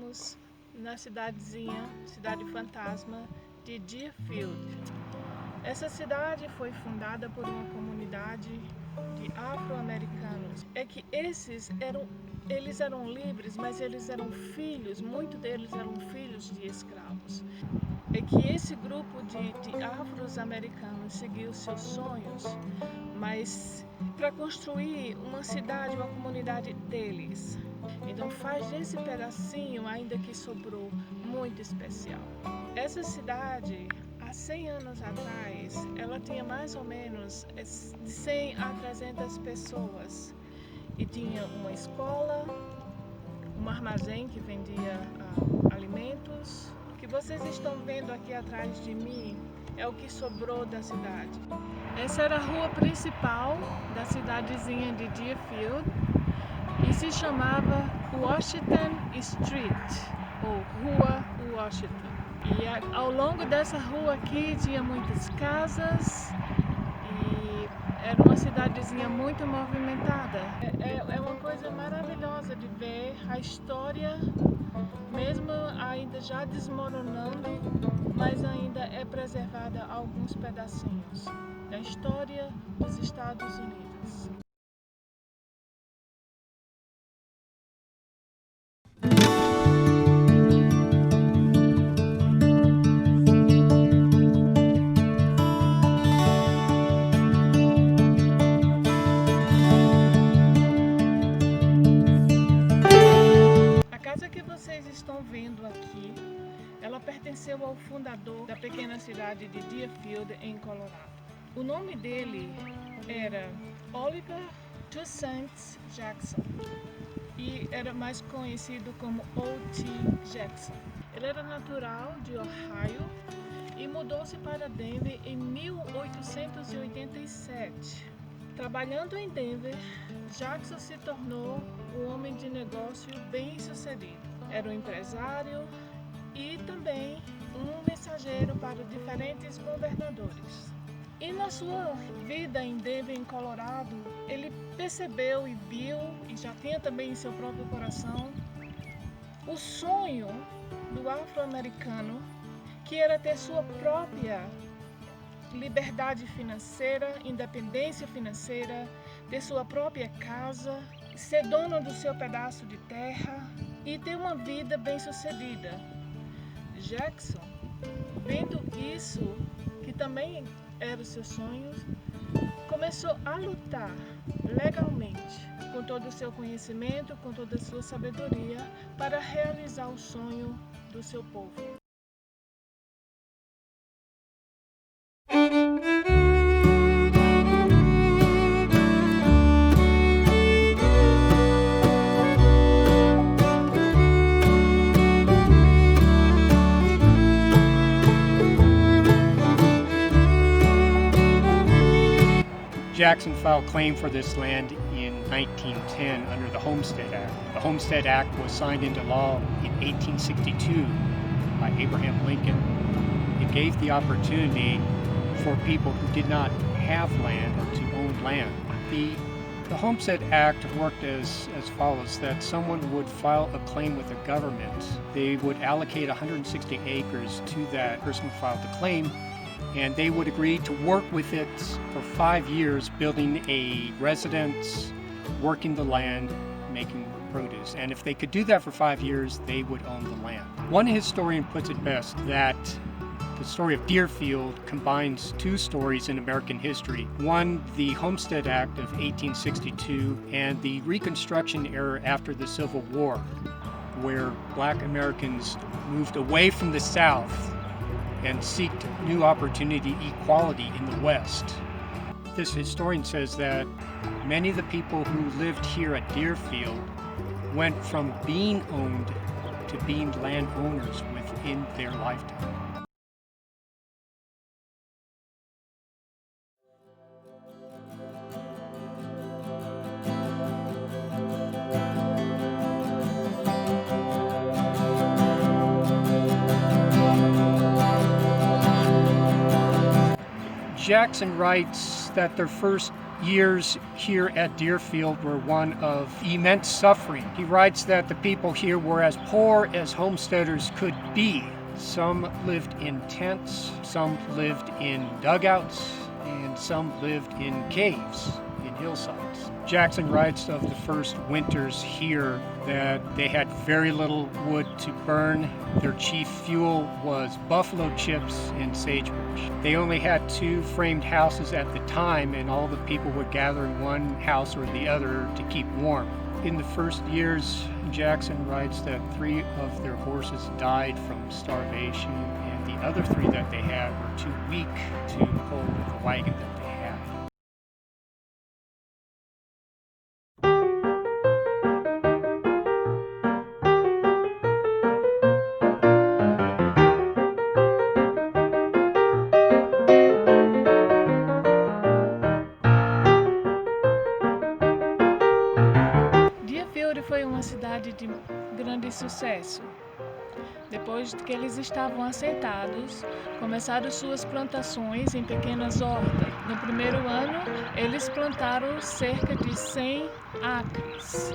estamos na cidade fantasma de Dearfield. Essa cidade foi fundada por uma comunidade de afro-americanos. É que eles eram livres, mas eles eram filhos, muitos deles eram filhos de escravos. É que esse grupo de afro-americanos seguiu seus sonhos, mas para construir uma cidade, uma comunidade deles. Então faz desse pedacinho, ainda que sobrou, muito especial. Essa cidade, há 100 anos atrás, ela tinha mais ou menos 100 a 300 pessoas. E tinha uma escola, um armazém que vendia alimentos. O que vocês estão vendo aqui atrás de mim é o que sobrou da cidade. Essa era a rua principal da cidadezinha de Dearfield e se chamava Washington Street, ou Rua Washington. E ao longo dessa rua aqui tinha muitas casas e era uma cidadezinha muito movimentada. É uma coisa maravilhosa de ver a história, mesmo ainda já desmoronando, mas ainda é preservada alguns pedacinhos da história dos Estados Unidos. A casa que vocês estão vendo aqui, ela pertenceu ao fundador da pequena cidade de Dearfield, em Colorado. O nome dele era Oliver Toussaint Jackson e era mais conhecido como O.T. Jackson. Ele era natural de Ohio e mudou-se para Denver em 1887. Trabalhando em Denver, Jackson se tornou um homem de negócio bem-sucedido. Era um empresário e também um mensageiro para diferentes governadores. E na sua vida em Denver, em Colorado, ele percebeu e viu, e já tinha também em seu próprio coração, o sonho do afro-americano, que era ter sua própria liberdade financeira, independência financeira, ter sua própria casa, ser dono do seu pedaço de terra e ter uma vida bem-sucedida. Jackson, vendo isso, que também era o seu sonho, começou a lutar legalmente, com todo o seu conhecimento, com toda a sua sabedoria, para realizar o sonho do seu povo. Jackson filed claim for this land in 1910 under the Homestead Act. The Homestead Act was signed into law in 1862 by Abraham Lincoln. It gave the opportunity for people who did not have land or to own land. The Homestead Act worked as follows, that someone would file a claim with the government. They would allocate 160 acres to that person who filed the claim, and they would agree to work with it for 5 years, building a residence, working the land, making produce. And if they could do that for 5 years, they would own the land. One historian puts it best that the story of Dearfield combines two stories in American history. One, the Homestead Act of 1862, and the Reconstruction era after the Civil War, where Black Americans moved away from the South and seeked new opportunity, equality in the West. This historian says that many of the people who lived here at Dearfield went from being owned to being landowners within their lifetime. Jackson writes that their first years here at Dearfield were one of immense suffering. He writes that the people here were as poor as homesteaders could be. Some lived in tents, some lived in dugouts, and some lived in caves in hillsides. Jackson writes of the first winters here that they had very little wood to burn. Their chief fuel was buffalo chips and sagebrush. They only had 2 framed houses at the time, and all the people would gather in one house or the other to keep warm. In the first years, Jackson writes that 3 of their horses died from starvation, and the other 3 that they had were too weak to pull the wagon that they had. Dearfield foi uma cidade de grande sucesso. Depois que eles estavam assentados, começaram suas plantações em pequenas hortas. No primeiro ano, eles plantaram cerca de 100 acres.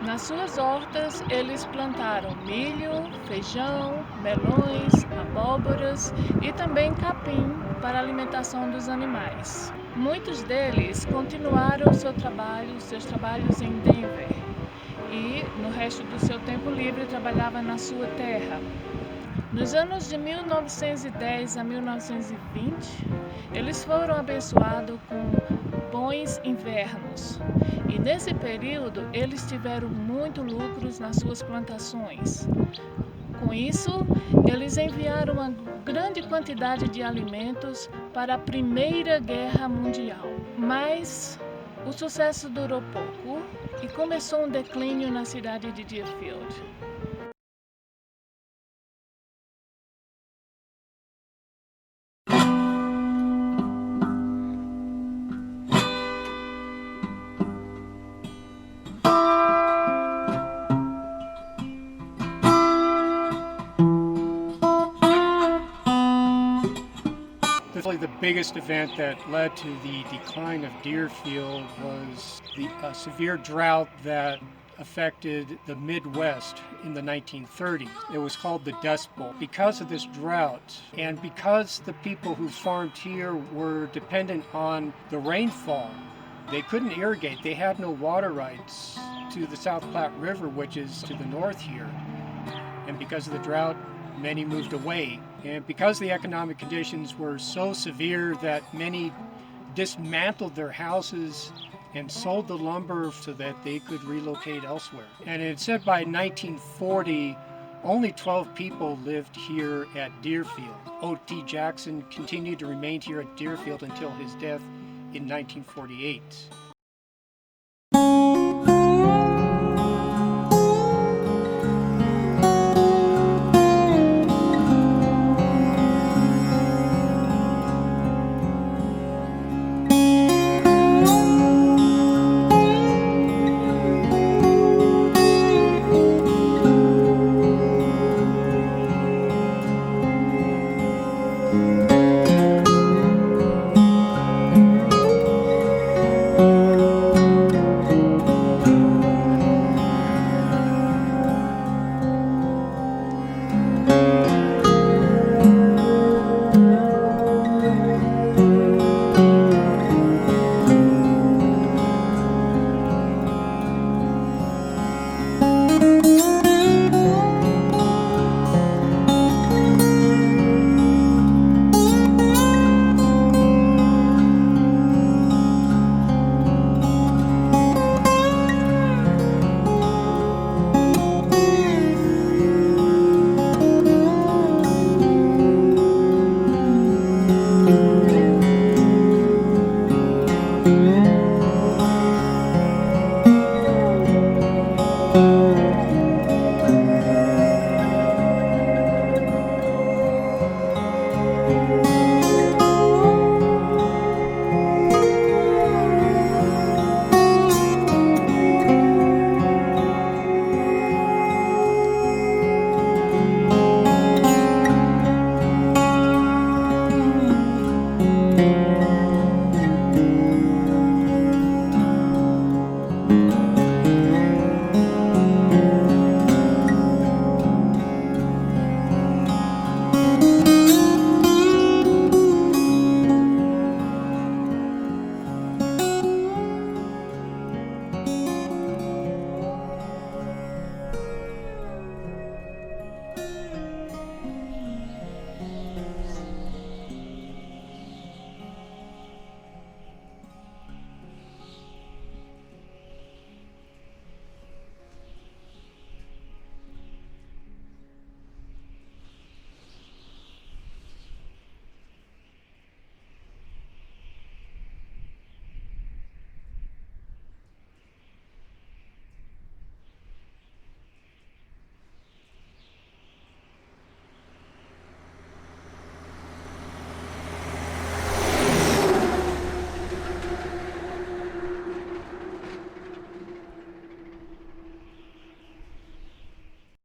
Nas suas hortas, eles plantaram milho, feijão, melões, abóboras e também capim para a alimentação dos animais. Muitos deles continuaram seus trabalhos em Denver. E, no resto do seu tempo livre, trabalhava na sua terra. Nos anos de 1910 a 1920, eles foram abençoados com bons invernos. E nesse período, eles tiveram muitos lucros nas suas plantações. Com isso, eles enviaram uma grande quantidade de alimentos para a Primeira Guerra Mundial. Mas o sucesso durou pouco e começou um declínio na cidade de Dearfield. The biggest event that led to the decline of Dearfield was the severe drought that affected the Midwest in the 1930s. It was called the Dust Bowl. Because of this drought, and because the people who farmed here were dependent on the rainfall, they couldn't irrigate. They had no water rights to the South Platte River, which is to the north here. And because of the drought, many moved away. And because the economic conditions were so severe that many dismantled their houses and sold the lumber so that they could relocate elsewhere. And it said by 1940, only 12 people lived here at Dearfield. O.T. Jackson continued to remain here at Dearfield until his death in 1948.